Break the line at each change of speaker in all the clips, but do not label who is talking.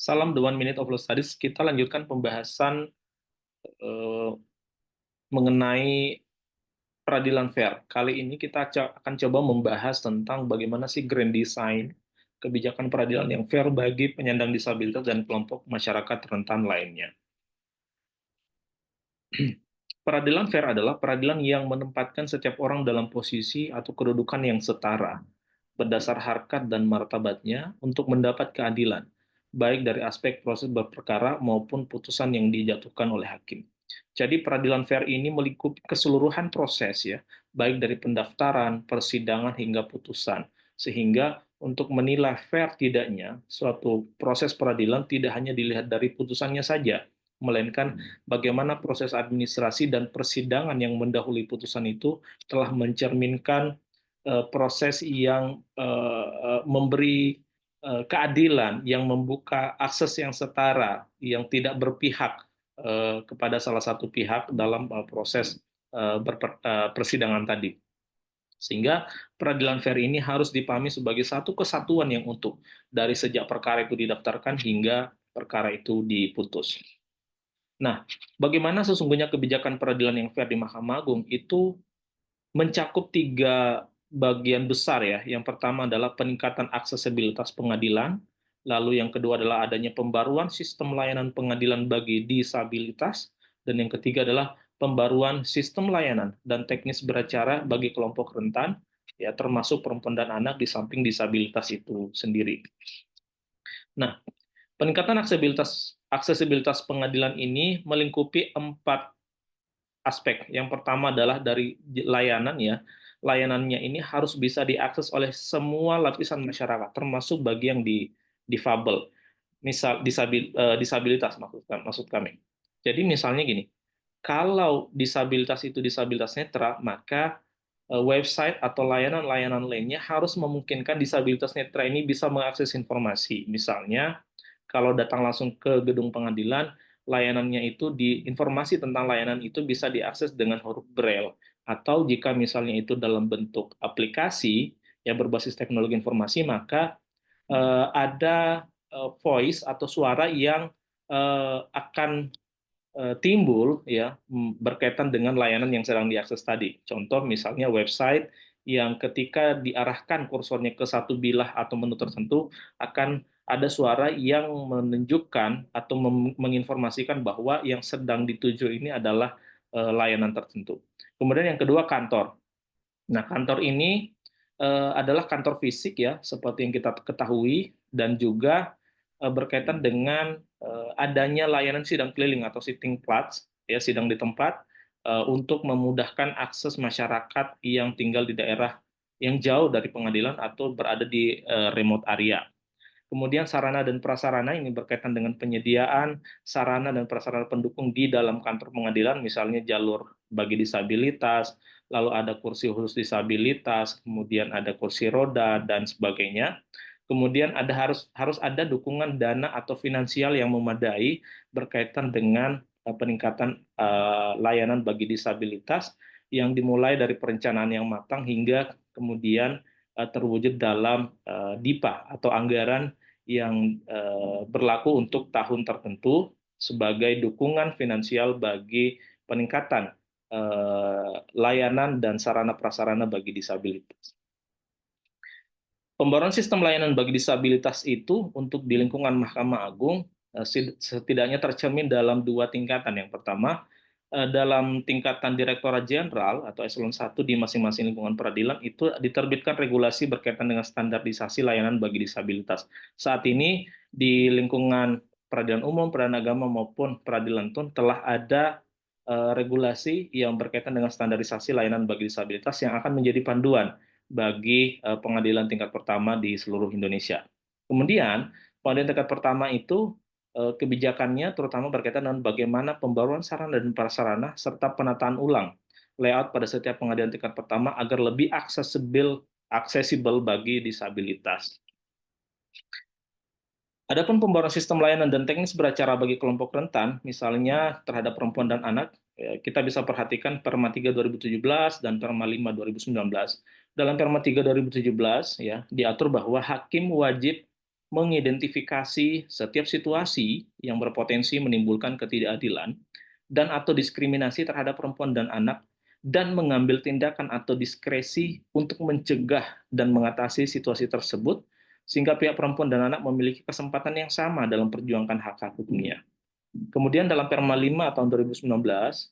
Salam The One Minute of Law Studies. Kita lanjutkan pembahasan eh, mengenai peradilan fair. Kali ini kita akan coba membahas tentang bagaimana sih grand design kebijakan peradilan yang fair bagi penyandang disabilitas dan kelompok masyarakat rentan lainnya. Peradilan fair adalah peradilan yang menempatkan setiap orang dalam posisi atau kedudukan yang setara, berdasar harkat dan martabatnya untuk mendapat keadilan, baik dari aspek proses berperkara maupun putusan yang dijatuhkan oleh hakim. Jadi peradilan fair ini melingkupi keseluruhan proses ya, baik dari pendaftaran, persidangan hingga putusan. Sehingga untuk menilai fair tidaknya suatu proses peradilan tidak hanya dilihat dari putusannya saja, melainkan bagaimana proses administrasi dan persidangan yang mendahului putusan itu telah mencerminkan proses yang memberi keadilan, yang membuka akses yang setara, yang tidak berpihak kepada salah satu pihak dalam proses persidangan tadi. Sehingga peradilan fair ini harus dipahami sebagai satu kesatuan yang utuh dari sejak perkara itu didaftarkan hingga perkara itu diputus. Nah, bagaimana sesungguhnya kebijakan peradilan yang fair di Mahkamah Agung itu mencakup tiga bagian besar ya. Yang pertama adalah peningkatan aksesibilitas pengadilan, lalu yang kedua adalah adanya pembaruan sistem layanan pengadilan bagi disabilitas, dan yang ketiga adalah pembaruan sistem layanan dan teknis beracara bagi kelompok rentan, ya termasuk perempuan dan anak di samping disabilitas itu sendiri. Nah, peningkatan aksesibilitas pengadilan ini melingkupi 4 aspek. Yang pertama adalah dari layanan ya. Layanannya ini harus bisa diakses oleh semua lapisan masyarakat, termasuk bagi yang difabel, misal disabilitas maksud kami. Jadi misalnya gini, kalau disabilitas itu disabilitas netra, maka website atau layanan-layanan lainnya harus memungkinkan disabilitas netra ini bisa mengakses informasi. Misalnya, kalau datang langsung ke gedung pengadilan, layanannya itu informasi tentang layanan itu bisa diakses dengan huruf Braille. Atau jika misalnya itu dalam bentuk aplikasi yang berbasis teknologi informasi, maka ada voice atau suara yang akan timbul ya berkaitan dengan layanan yang sedang diakses tadi. Contoh misalnya website yang ketika diarahkan kursornya ke satu bilah atau menu tertentu akan ada suara yang menunjukkan atau menginformasikan bahwa yang sedang dituju ini adalah layanan tertentu. Kemudian yang kedua kantor. Nah, kantor ini adalah kantor fisik ya, seperti yang kita ketahui, dan juga berkaitan dengan adanya layanan sidang keliling atau sitting plots, ya sidang di tempat, untuk memudahkan akses masyarakat yang tinggal di daerah yang jauh dari pengadilan atau berada di remote area. Kemudian sarana dan prasarana ini berkaitan dengan penyediaan sarana dan prasarana pendukung di dalam kantor pengadilan, misalnya jalur bagi disabilitas, lalu ada kursi khusus disabilitas, kemudian ada kursi roda dan sebagainya. Kemudian harus ada dukungan dana atau finansial yang memadai berkaitan dengan peningkatan layanan bagi disabilitas yang dimulai dari perencanaan yang matang hingga kemudian terwujud dalam DIPA atau anggaran yang berlaku untuk tahun tertentu sebagai dukungan finansial bagi peningkatan layanan dan sarana prasarana bagi disabilitas. Pembaruan sistem layanan bagi disabilitas itu untuk di lingkungan Mahkamah Agung setidaknya tercermin dalam 2 tingkatan. Yang pertama, dalam tingkatan Direktorat Jenderal atau Eselon 1 di masing-masing lingkungan peradilan itu diterbitkan regulasi berkaitan dengan standarisasi layanan bagi disabilitas. Saat ini di lingkungan peradilan umum, peradilan agama maupun peradilan tun telah ada regulasi yang berkaitan dengan standarisasi layanan bagi disabilitas yang akan menjadi panduan bagi pengadilan tingkat pertama di seluruh Indonesia. Kemudian, pengadilan tingkat pertama itu kebijakannya terutama berkaitan dengan bagaimana pembaruan sarana dan prasarana serta penataan ulang layout pada setiap pengadilan tingkat pertama agar lebih aksesibel bagi disabilitas. Adapun pembaruan sistem layanan dan teknis beracara bagi kelompok rentan, misalnya terhadap perempuan dan anak, kita bisa perhatikan Perma 3 2017 dan Perma 5 2019. Dalam Perma 3 2017 ya diatur bahwa hakim wajib mengidentifikasi setiap situasi yang berpotensi menimbulkan ketidakadilan dan atau diskriminasi terhadap perempuan dan anak, dan mengambil tindakan atau diskresi untuk mencegah dan mengatasi situasi tersebut, sehingga pihak perempuan dan anak memiliki kesempatan yang sama dalam perjuangkan hak-hak hukumnya. Kemudian dalam Perma 5 tahun 2019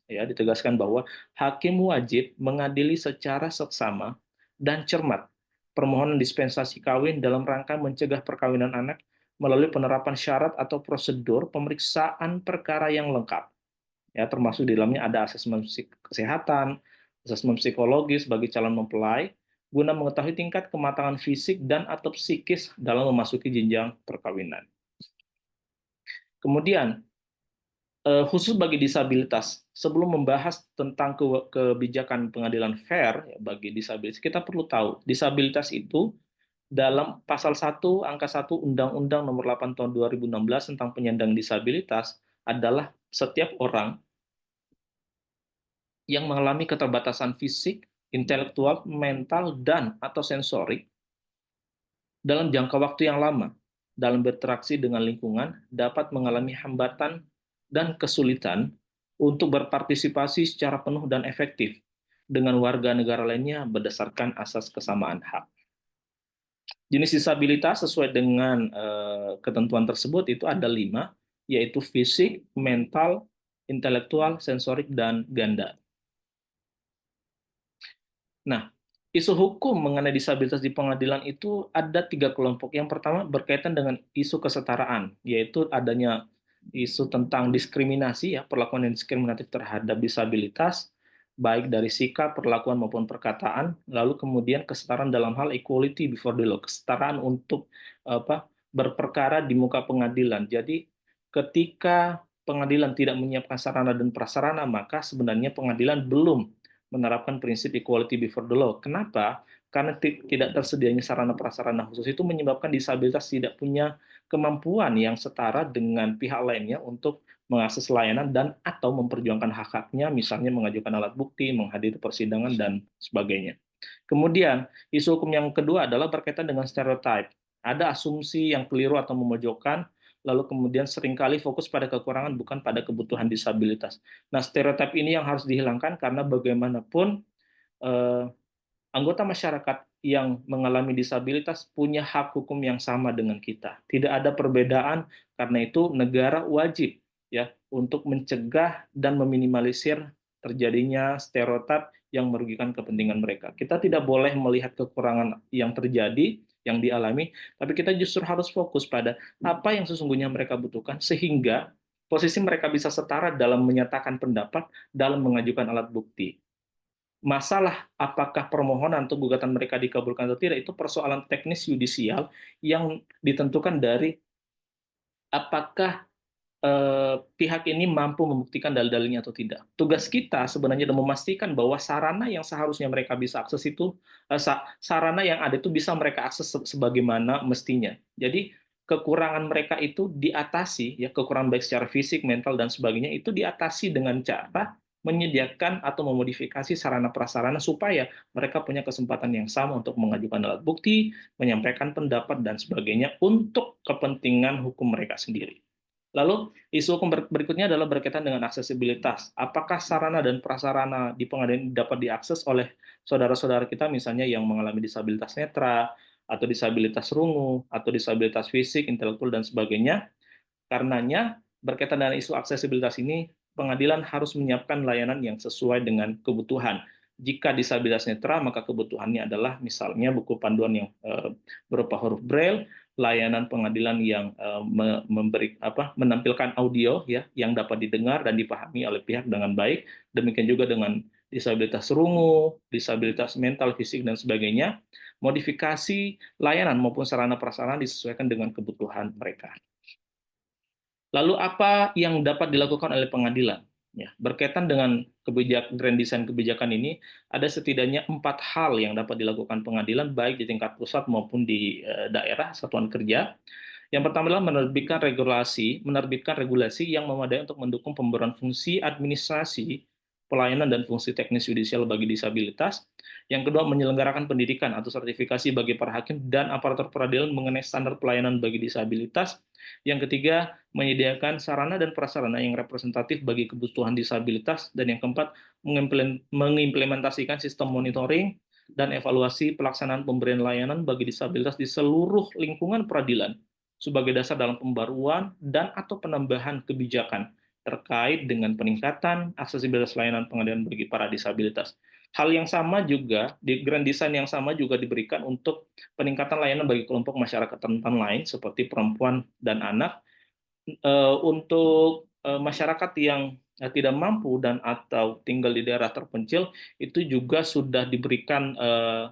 ya ditegaskan bahwa hakim wajib mengadili secara seksama dan cermat permohonan dispensasi kawin dalam rangka mencegah perkawinan anak melalui penerapan syarat atau prosedur pemeriksaan perkara yang lengkap. Ya, termasuk di dalamnya ada asesmen kesehatan, asesmen psikologis bagi calon mempelai guna mengetahui tingkat kematangan fisik dan atau psikis dalam memasuki jenjang perkawinan. Kemudian khusus bagi disabilitas, sebelum membahas tentang kebijakan pengadilan fair ya, bagi disabilitas, kita perlu tahu disabilitas itu dalam pasal 1 angka 1 Undang-Undang Nomor 8 Tahun 2016 tentang penyandang disabilitas adalah setiap orang yang mengalami keterbatasan fisik, intelektual, mental, dan atau sensorik dalam jangka waktu yang lama dalam berinteraksi dengan lingkungan dapat mengalami hambatan dan kesulitan untuk berpartisipasi secara penuh dan efektif dengan warga negara lainnya berdasarkan asas kesamaan hak. Jenis disabilitas sesuai dengan ketentuan tersebut itu ada 5, yaitu fisik, mental, intelektual, sensorik, dan ganda. Nah, isu hukum mengenai disabilitas di pengadilan itu ada 3 kelompok. Yang pertama berkaitan dengan isu kesetaraan, yaitu adanya isu tentang diskriminasi, ya, perlakuan yang diskriminatif terhadap disabilitas, baik dari sikap, perlakuan maupun perkataan. Lalu kemudian kesetaraan dalam hal equality before the law, kesetaraan untuk berperkara di muka pengadilan. Jadi ketika pengadilan tidak menyiapkan sarana dan prasarana, maka sebenarnya pengadilan belum menerapkan prinsip equality before the law. Kenapa? Karena tidak tersedianya sarana prasarana khusus itu menyebabkan disabilitas tidak punya kemampuan yang setara dengan pihak lainnya untuk mengakses layanan dan atau memperjuangkan hak-haknya, misalnya mengajukan alat bukti, menghadiri persidangan, dan sebagainya. Kemudian, isu hukum yang kedua adalah berkaitan dengan stereotip. Ada asumsi yang keliru atau memojokkan, lalu kemudian seringkali fokus pada kekurangan bukan pada kebutuhan disabilitas. Nah, stereotip ini yang harus dihilangkan karena bagaimanapun eh, anggota masyarakat yang mengalami disabilitas punya hak hukum yang sama dengan kita. Tidak ada perbedaan, karena itu negara wajib ya untuk mencegah dan meminimalisir terjadinya stereotip yang merugikan kepentingan mereka. Kita tidak boleh melihat kekurangan yang terjadi, yang dialami, tapi kita justru harus fokus pada apa yang sesungguhnya mereka butuhkan, sehingga posisi mereka bisa setara dalam menyatakan pendapat, dalam mengajukan alat bukti. Masalah apakah permohonan atau gugatan mereka dikabulkan atau tidak, itu persoalan teknis yudisial yang ditentukan dari apakah pihak ini mampu membuktikan dalil-dalilnya atau tidak. Tugas kita sebenarnya adalah memastikan bahwa sarana yang seharusnya mereka bisa akses itu, sarana yang ada itu bisa mereka akses sebagaimana mestinya. Jadi kekurangan mereka itu diatasi, ya, kekurangan baik secara fisik, mental, dan sebagainya itu diatasi dengan cara menyediakan atau memodifikasi sarana prasarana supaya mereka punya kesempatan yang sama untuk mengajukan alat bukti, menyampaikan pendapat, dan sebagainya untuk kepentingan hukum mereka sendiri. Lalu isu hukum berikutnya adalah berkaitan dengan aksesibilitas. Apakah sarana dan prasarana di pengadilan dapat diakses oleh saudara-saudara kita misalnya yang mengalami disabilitas netra, atau disabilitas rungu, atau disabilitas fisik, intelektual, dan sebagainya. Karenanya, berkaitan dengan isu aksesibilitas ini, pengadilan harus menyiapkan layanan yang sesuai dengan kebutuhan. Jika disabilitas netra, maka kebutuhannya adalah misalnya buku panduan yang berupa huruf braille, layanan pengadilan yang menampilkan audio ya yang dapat didengar dan dipahami oleh pihak dengan baik. Demikian juga dengan disabilitas rungu, disabilitas mental, fisik, dan sebagainya. Modifikasi layanan maupun sarana prasarana disesuaikan dengan kebutuhan mereka. Lalu apa yang dapat dilakukan oleh pengadilan? Ya, berkaitan dengan grand design kebijakan ini, ada setidaknya 4 hal yang dapat dilakukan pengadilan, baik di tingkat pusat maupun di daerah, satuan kerja. Yang pertama adalah menerbitkan regulasi yang memadai untuk mendukung pembaruan fungsi administrasi pelayanan dan fungsi teknis yudisial bagi disabilitas. Yang kedua, menyelenggarakan pendidikan atau sertifikasi bagi para hakim dan aparatur peradilan mengenai standar pelayanan bagi disabilitas. Yang ketiga, menyediakan sarana dan prasarana yang representatif bagi kebutuhan disabilitas. Dan yang keempat, mengimplementasikan sistem monitoring dan evaluasi pelaksanaan pemberian layanan bagi disabilitas di seluruh lingkungan peradilan sebagai dasar dalam pembaruan dan atau penambahan kebijakan terkait dengan peningkatan aksesibilitas layanan pengadilan bagi para disabilitas. Hal yang sama juga, di grand design yang sama juga diberikan untuk peningkatan layanan bagi kelompok masyarakat rentan lain seperti perempuan dan anak, untuk masyarakat yang tidak mampu dan atau tinggal di daerah terpencil itu juga sudah diberikan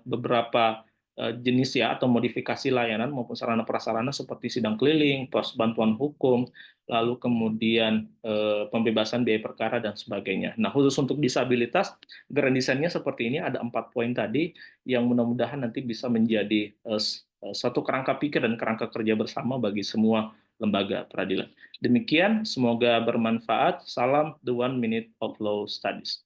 beberapa jenis ya atau modifikasi layanan maupun sarana prasarana seperti sidang keliling, pos bantuan hukum, lalu kemudian pembebasan biaya perkara dan sebagainya. Nah, khusus untuk disabilitas, grand design-nya seperti ini ada 4 poin tadi yang mudah-mudahan nanti bisa menjadi satu kerangka pikir dan kerangka kerja bersama bagi semua lembaga peradilan. Demikian, semoga bermanfaat. Salam The One Minute of Law Studies.